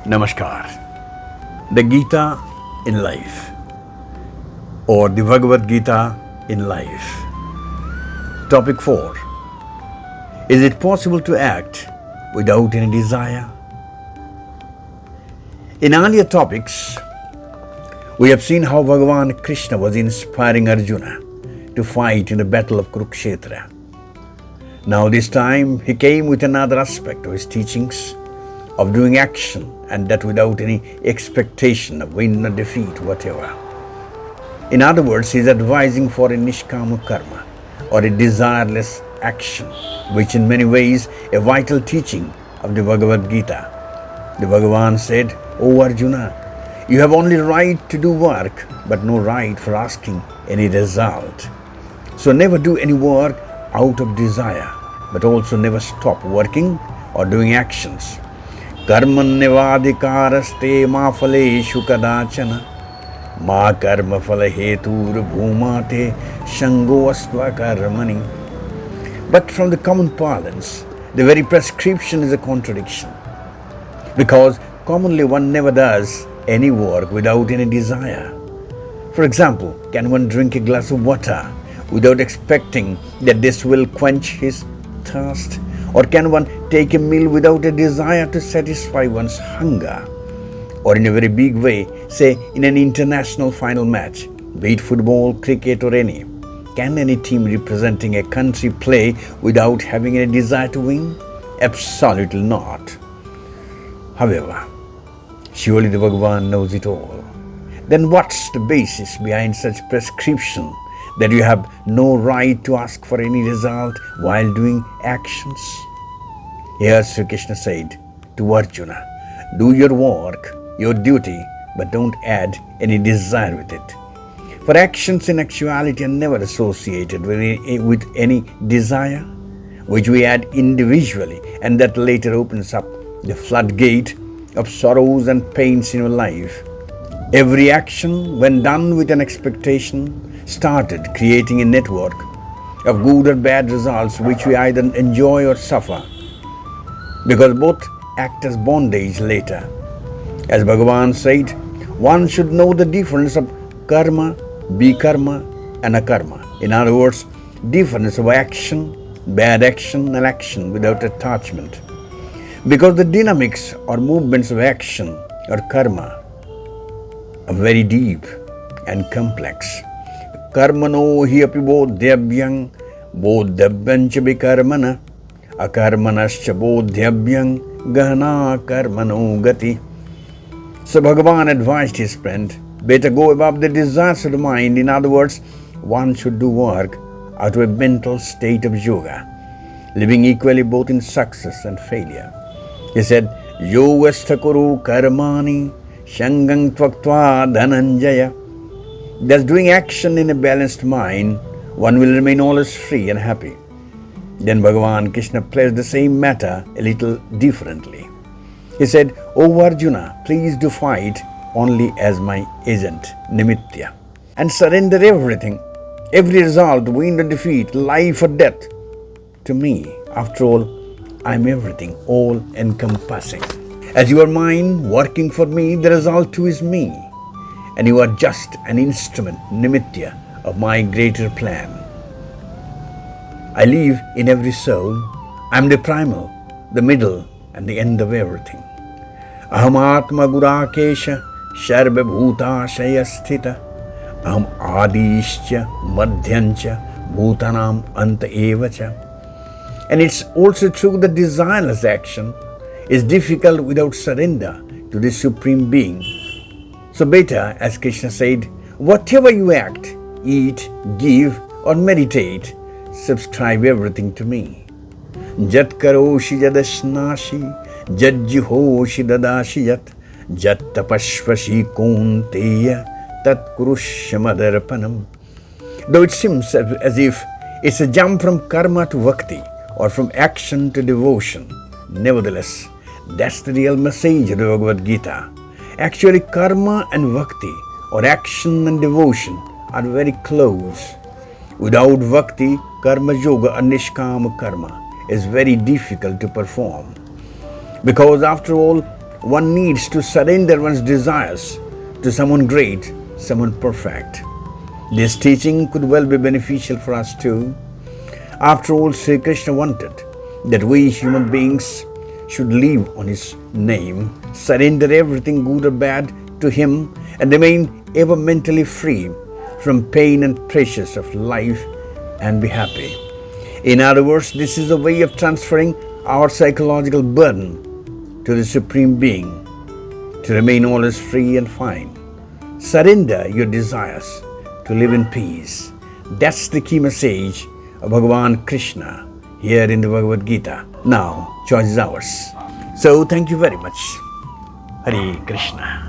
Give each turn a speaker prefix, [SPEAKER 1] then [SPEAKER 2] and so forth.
[SPEAKER 1] Namaskar. The Gita in life, or the Bhagavad Gita in life. Topic 4. Is it possible to act without any desire? In earlier topics, we have seen how Bhagavan Krishna was inspiring Arjuna to fight in the battle of Kurukshetra. Now this time he came with another aspect of his teachings of doing action, and that without any expectation of win or defeat whatever. In other words, he is advising for a Niskamakarma, or a desireless action, which in many ways a vital teaching of the Bhagavad Gita. The Bhagavan said, "O Arjuna, you have only right to do work, but no right for asking any result. So never do any work out of desire, but also never stop working or doing actions. Karmanyavadhikaraste ma phaleshu kadachana ma karma phala hetur bhumate shangostva karmani." But from the common parlance, the very prescription is a contradiction, because commonly one never does any work without any desire. For example, can one drink a glass of water without expecting that this will quench his thirst? Or can one take a meal without a desire to satisfy one's hunger? Or in a very big way, say in an international final match, be it football, cricket or any, can any team representing a country play without having any desire to win? Absolutely not. However, surely the Bhagavan knows it all. Then what's the basis behind such prescription that you have no right to ask for any result while doing actions? Here Sri Krishna said to Arjuna, do your work, your duty, but don't add any desire with it. For actions in actuality are never associated with any desire, which we add individually, and that later opens up the floodgate of sorrows and pains in your life. Every action, when done with an expectation, started creating a network of good or bad results, which we either enjoy or suffer, because both act as bondage later. As Bhagavan said, one should know the difference of karma, bikarma and akarma. In other words, difference of action, bad action and action without attachment. Because the dynamics or movements of action or karma are very deep and complex. Karmano hi api bodhyavyang bodhyabhyang bikarmana akarmanascha bodhyabhyang gahana karmano gati. So Bhagavan advised his friend, better go above the desires of the mind. In other words, one should do work out of a mental state of yoga, living equally both in success and failure. He said, Yogastha kuru karmani shangang tvaktva dhananjaya. Thus, doing action in a balanced mind, one will remain always free and happy. Then Bhagavan Krishna placed the same matter a little differently. He said, O Arjuna, please do fight only as my agent, Nimitya, and surrender everything, every result, win or defeat, life or death, to me. After all, I am everything, all encompassing. As you are mine, working for me, the result too is me. And you are just an instrument, Nimitya, of my greater plan. I live in every soul. I am the primal, the middle, and the end of everything. Aham atma gurakesha sharva bhuta shayasthita aham adishcha madhyancha bhutanam anta evacha. And it's also true that desireless action is difficult without surrender to the Supreme Being. So better, as Krishna said, whatever you act, eat, give or meditate, subscribe everything to me. Jat karoshi jadashnashi, jat jihoshi dadashi yat, jat tapashvashi konteya, tat kurushamadarpanam. Though it seems as if it's a jump from karma to bhakti, or from action to devotion, nevertheless, that's the real message of the Bhagavad Gita. Actually, karma and bhakti, or action and devotion, are very close. Without bhakti, karma yoga or nishkama karma is very difficult to perform. Because after all, one needs to surrender one's desires to someone great, someone perfect. This teaching could well be beneficial for us too. After all, Sri Krishna wanted that we human beings should live on His name, surrender everything good or bad to Him, and remain ever mentally free from pain and pressures of life and be happy. In other words, this is a way of transferring our psychological burden to the Supreme Being to remain always free and fine. Surrender your desires to live in peace. That's the key message of Bhagavan Krishna here in the Bhagavad Gita. Now, choice is ours. So, thank you very much. Hare Krishna.